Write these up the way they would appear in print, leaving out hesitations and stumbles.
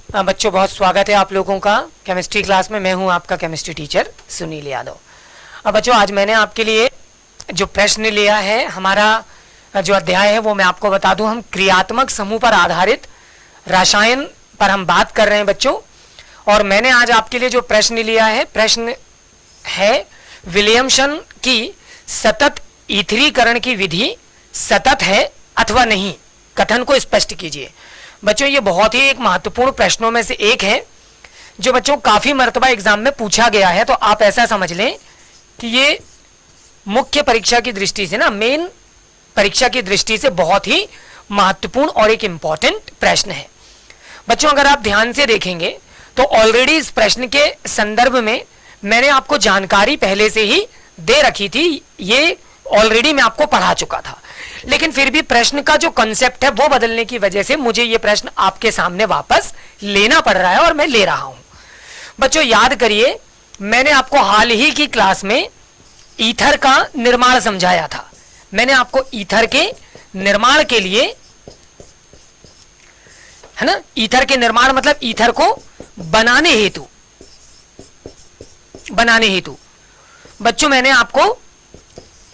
बच्चों बहुत स्वागत है आप लोगों का केमिस्ट्री क्लास में। मैं हूं आपका केमिस्ट्री टीचर सुनील यादव। अब बच्चों आज मैंने आपके लिए जो प्रश्न लिया है, हमारा जो अध्याय है वो मैं आपको बता दूं। हम क्रियात्मक समूह पर आधारित रसायन पर हम बात कर रहे हैं बच्चों। और मैंने आज आपके लिए जो प्रश्न लिया है, प्रश्न है विलियमसन की सतत ईथरीकरण की विधि सतत है अथवा नहीं, कथन को स्पष्ट कीजिए। बच्चों ये बहुत ही एक महत्वपूर्ण प्रश्नों में से एक है जो बच्चों काफी मर्तबा एग्जाम में पूछा गया है। तो आप ऐसा समझ लें कि ये मुख्य परीक्षा की दृष्टि से ना, मेन परीक्षा की दृष्टि से बहुत ही महत्वपूर्ण और एक इंपॉर्टेंट प्रश्न है। बच्चों अगर आप ध्यान से देखेंगे तो ऑलरेडी इस प्रश्न के संदर्भ में मैंने आपको जानकारी पहले से ही दे रखी थी, ये ऑलरेडी मैं आपको पढ़ा चुका था। लेकिन फिर भी प्रश्न का जो कॉन्सेप्ट है वो बदलने की वजह से मुझे ये प्रश्न आपके सामने वापस लेना पड़ रहा है और मैं ले रहा हूं। बच्चों याद करिए, मैंने आपको हाल ही की क्लास में ईथर का निर्माण समझाया था। मैंने आपको ईथर के निर्माण के लिए, है ना, ईथर के निर्माण मतलब ईथर को बनाने हेतु बच्चों मैंने आपको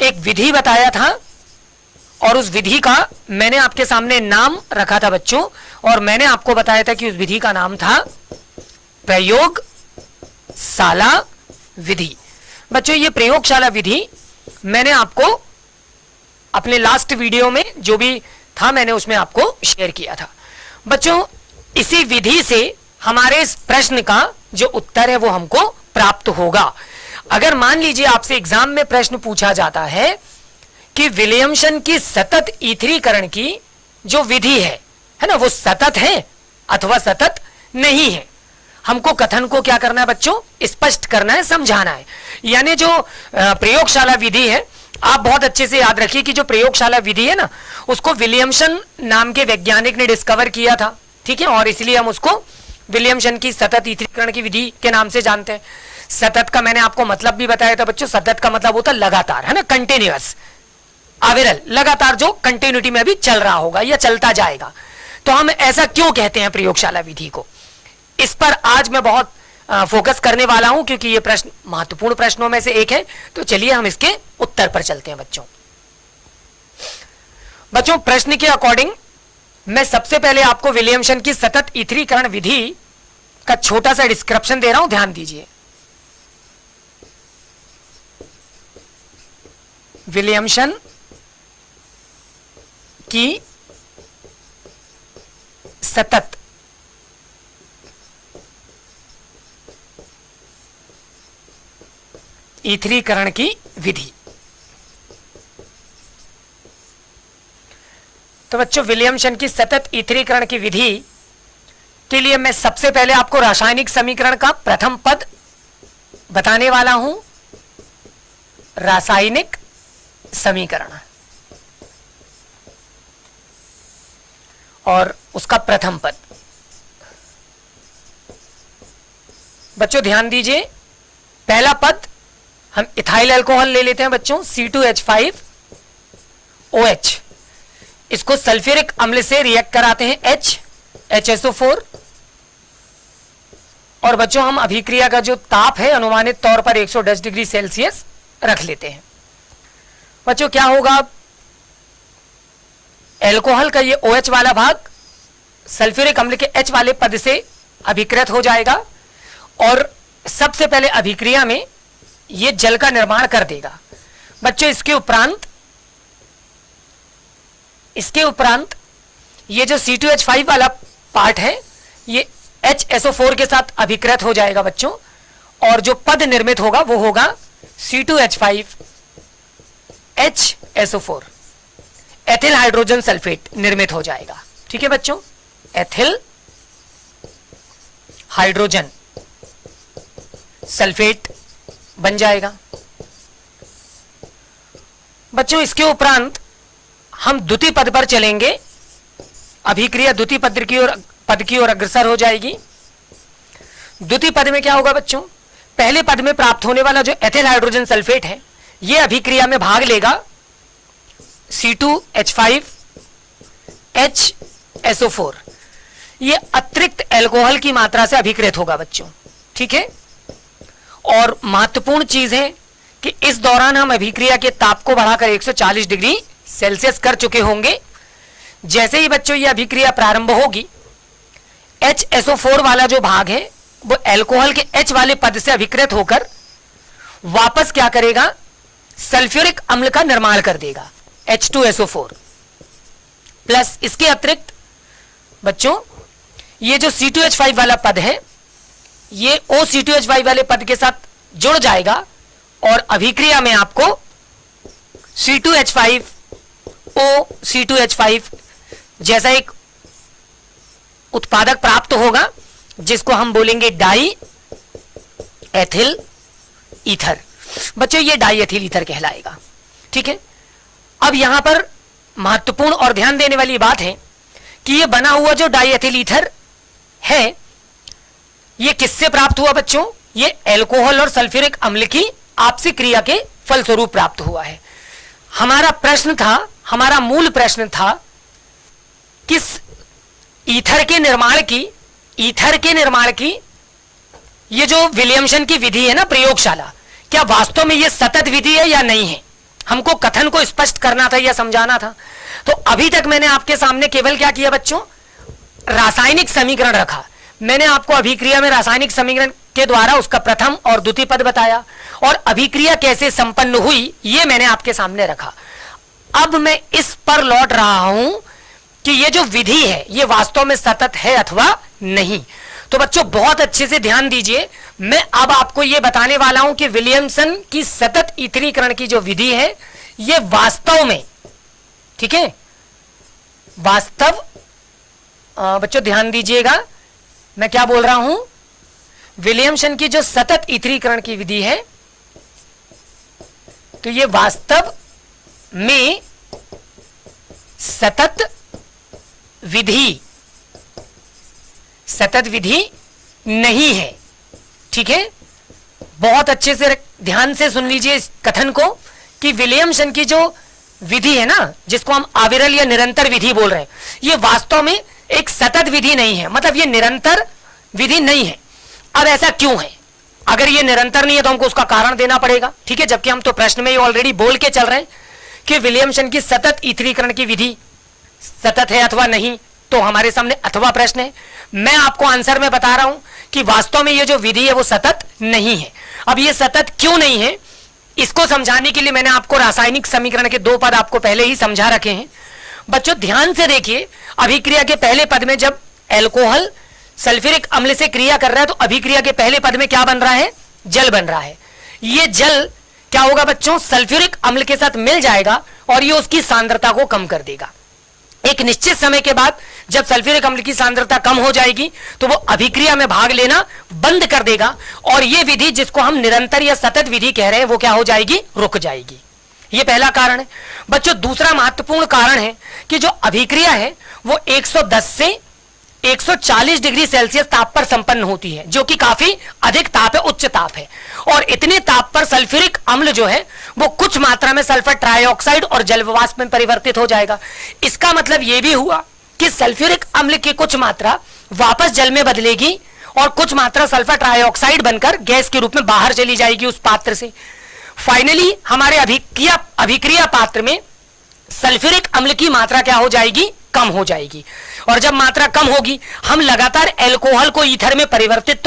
एक विधि बताया था और उस विधि का मैंने आपके सामने नाम रखा था बच्चों। और मैंने आपको बताया था कि उस विधि का नाम था प्रयोगशाला विधि। बच्चों ये प्रयोगशाला विधि मैंने आपको अपने लास्ट वीडियो में जो भी था मैंने उसमें आपको शेयर किया था। बच्चों इसी विधि से हमारे इस प्रश्न का जो उत्तर है वो हमको प्राप्त होगा। अगर मान लीजिए आपसे एग्जाम में प्रश्न पूछा जाता है कि विलियमसन की सतत ईथरीकरण की जो विधि है ना, वो सतत है अथवा सतत नहीं है, हमको कथन को क्या करना है बच्चों, स्पष्ट करना है, समझाना है। यानी जो प्रयोगशाला विधि है, आप बहुत अच्छे से याद रखिए कि जो प्रयोगशाला विधि है ना, उसको विलियमसन नाम के वैज्ञानिक ने डिस्कवर किया था, ठीक है। और इसलिए हम उसको विलियमसन की सतत ईथरीकरण की विधि के नाम से जानते हैं। सतत का मैंने आपको मतलब भी बताया था बच्चों। सतत का मतलब होता है लगातार, है ना, कंटिन्यूअस, अविरल, लगातार जो कंटिन्यूटी में भी चल रहा होगा या चलता जाएगा। तो हम ऐसा क्यों कहते हैं प्रयोगशाला विधि को, इस पर आज मैं बहुत फोकस करने वाला हूं क्योंकि ये प्रश्न महत्वपूर्ण प्रश्नों में से एक है। तो चलिए हम इसके उत्तर पर चलते हैं बच्चों। बच्चों प्रश्न के अकॉर्डिंग मैं सबसे पहले आपको विलियमसन की सतत ईथरीकरण विधि का छोटा सा डिस्क्रिप्शन दे रहा हूं, ध्यान दीजिए। विलियमसन की सतत ईथरीकरण की विधि। तो बच्चों विलियमसन की सतत ईथरीकरण की विधि के लिए मैं सबसे पहले आपको रासायनिक समीकरण का प्रथम पद बताने वाला हूं। रासायनिक समीकरण और उसका प्रथम पद। बच्चों ध्यान दीजिए, पहला पद हम इथाइल अल्कोहल ले लेते हैं बच्चों, C2H5OH। इसको सल्फ्यूरिक अम्ल से रिएक्ट कराते हैं HSO4। और बच्चों हम अभिक्रिया का जो ताप है अनुमानित तौर पर 110 डिग्री सेल्सियस रख लेते हैं। बच्चों क्या होगा, एल्कोहल का ये OH वाला भाग सल्फ्यूरिक अम्ल के H वाले पद से अभिकृत हो जाएगा और सबसे पहले अभिक्रिया में ये जल का निर्माण कर देगा। बच्चों इसके उपरांत ये जो C2H5 वाला पार्ट है ये HSO4 के साथ अभिकृत हो जाएगा बच्चों। और जो पद निर्मित होगा वो होगा C2H5HSO4, एथिल हाइड्रोजन सल्फेट निर्मित हो जाएगा। ठीक है बच्चों, एथिल हाइड्रोजन सल्फेट बन जाएगा। बच्चों इसके उपरांत हम द्वितीय पद पर चलेंगे। अभिक्रिया द्वितीय पद की ओर अग्रसर हो जाएगी। द्वितीय पद में क्या होगा बच्चों, पहले पद में प्राप्त होने वाला जो एथिल हाइड्रोजन सल्फेट है यह अभिक्रिया में भाग लेगा C2H5HSO4। ये अतिरिक्त एल्कोहल की मात्रा से अभिक्रियत होगा बच्चों, ठीक है। और महत्वपूर्ण चीज है कि इस दौरान हम अभिक्रिया के ताप को बढ़ाकर 140 डिग्री सेल्सियस कर चुके होंगे। जैसे ही बच्चों ये अभिक्रिया प्रारंभ होगी, HSO4 वाला जो भाग है वो एल्कोहल के H वाले पद से अभिक्रियत होकर वापस क्या करेगा, सल्फ्यूरिक अम्ल का निर्माण कर देगा, H2SO4 प्लस। इसके अतिरिक्त बच्चों ये जो C2H5 वाला पद है ये OC2H5 वाले पद के साथ जुड़ जाएगा और अभिक्रिया में आपको C2H5 OC2H5 जैसा एक उत्पादक प्राप्त होगा, जिसको हम बोलेंगे डाई एथिल ईथर। बच्चों ये डाई एथिल ईथर कहलाएगा, ठीक है। अब यहां पर महत्वपूर्ण और ध्यान देने वाली बात है कि ये बना हुआ जो डाई एथिल ईथर है ये किससे प्राप्त हुआ बच्चों, ये एल्कोहल और सल्फ्यूरिक अम्ल की आपसी क्रिया के फलस्वरूप प्राप्त हुआ है। हमारा प्रश्न था, हमारा मूल प्रश्न था, किस ईथर के निर्माण की ये जो विलियमसन की विधि है ना प्रयोगशाला, क्या वास्तव में ये सतत विधि है या नहीं है, हमको कथन को स्पष्ट करना था या समझाना था। तो अभी तक मैंने आपके सामने केवल क्या किया बच्चों, रासायनिक समीकरण रखा। मैंने आपको अभिक्रिया में रासायनिक समीकरण के द्वारा उसका प्रथम और द्वितीय पद बताया और अभिक्रिया कैसे संपन्न हुई ये मैंने आपके सामने रखा। अब मैं इस पर लौट रहा हूं कि ये जो विधि है ये वास्तव में सतत है अथवा नहीं। तो बच्चों बहुत अच्छे से ध्यान दीजिए, मैं अब आपको ये बताने वाला हूं कि विलियमसन की सतत ईथरीकरण की जो विधि है ये वास्तव में, ठीक है, बच्चों ध्यान दीजिएगा मैं क्या बोल रहा हूं, विलियमसन की जो सतत ईथरीकरण की विधि है तो ये वास्तव में सतत विधि नहीं है, ठीक है। बहुत अच्छे से ध्यान से सुन लीजिए इस कथन को कि विलियमसन की जो विधि है ना, जिसको हम अविरल या निरंतर विधि बोल रहे हैं, ये वास्तव में एक सतत विधि नहीं है, मतलब ये निरंतर विधि नहीं है। अब ऐसा क्यों है, अगर ये निरंतर नहीं है तो हमको उसका कारण देना पड़ेगा, ठीक है, जबकि हम तो प्रश्न में ही ऑलरेडी बोल के चल रहे हैं कि विलियमसन की सतत ईथरीकरण की विधि सतत है अथवा नहीं, तो हमारे सामने अथवा प्रश्न है। मैं आपको आंसर में बता रहा हूं कि वास्तव में ये जो विधि है वो सतत नहीं है। अब ये सतत क्यों नहीं है, इसको समझाने के लिए मैंने आपको रासायनिक समीकरण के दो पद आपको पहले ही समझा रखे हैं। बच्चों ध्यान से देखिए, अभिक्रिया के पहले पद में जब एल्कोहल सल्फ्यूरिक अम्ल से क्रिया कर रहा है तो अभिक्रिया के पहले पद में क्या बन रहा है, जल बन रहा है। ये जल क्या होगा बच्चों, सल्फ्यूरिक अम्ल के साथ मिल जाएगा और ये उसकी सांद्रता को कम कर देगा। एक निश्चित समय के बाद जब सल्फ्यूरिक अम्ल की सांद्रता कम हो जाएगी तो वो अभिक्रिया में भाग लेना बंद कर देगा और ये विधि जिसको हम निरंतर या सतत विधि कह रहे हैं वो क्या हो जाएगी, रुक जाएगी। ये पहला कारण है। बच्चों दूसरा महत्वपूर्ण कारण है कि जो अभिक्रिया है वो 110 से 140 डिग्री सेल्सियस ताप पर संपन्न होती है, जो कि काफी अधिक ताप है, उच्च ताप है। और इतने ताप पर सल्फ्यूरिक अम्ल जो है वो कुछ मात्रा में सल्फर ट्राइऑक्साइड और जलवाष्प में परिवर्तित हो जाएगा। इसका मतलब यह भी हुआ कि सल्फ्यूरिक अम्ल की कुछ मात्रा वापस जल में बदलेगी और कुछ मात्रा सल्फर ट्राइऑक्साइड बनकर गैस के रूप में बाहर चली जाएगी उस पात्र से। फाइनली हमारे अभिक्रिया पात्र में सल्फ्यूरिक अम्ल की मात्रा क्या हो जाएगी, कम हो जाएगी। और जब मात्रा कम होगी हम लगातार एल्कोहल को ईथर में परिवर्तित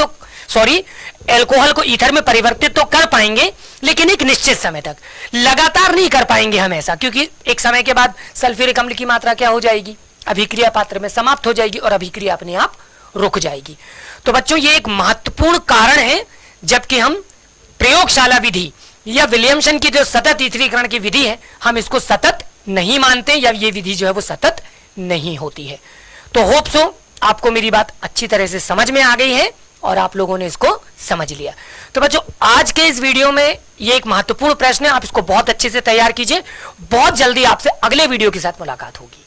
तो कर पाएंगे, लेकिन एक निश्चित समय तक लगातार नहीं कर पाएंगे हम ऐसा, क्योंकि एक समय के बाद सल्फ्यूरिक अम्ल की मात्रा क्या हो जाएगी, अभिक्रिया पात्र में समाप्त हो जाएगी और अभिक्रिया अपने आप रुक जाएगी। तो बच्चों ये एक महत्वपूर्ण कारण है, जबकि हम प्रयोगशाला विधि या विलियमसन की जो सतत ईथरीकरण की विधि है हम इसको सतत नहीं मानते, या ये विधि जो है वो सतत नहीं होती है। तो होप सो आपको मेरी बात अच्छी तरह से समझ में आ गई है और आप लोगों ने इसको समझ लिया। तो बच्चों आज के इस वीडियो में ये एक महत्वपूर्ण प्रश्न है, आप इसको बहुत अच्छे से तैयार कीजिए। बहुत जल्दी आपसे अगले वीडियो के साथ मुलाकात होगी।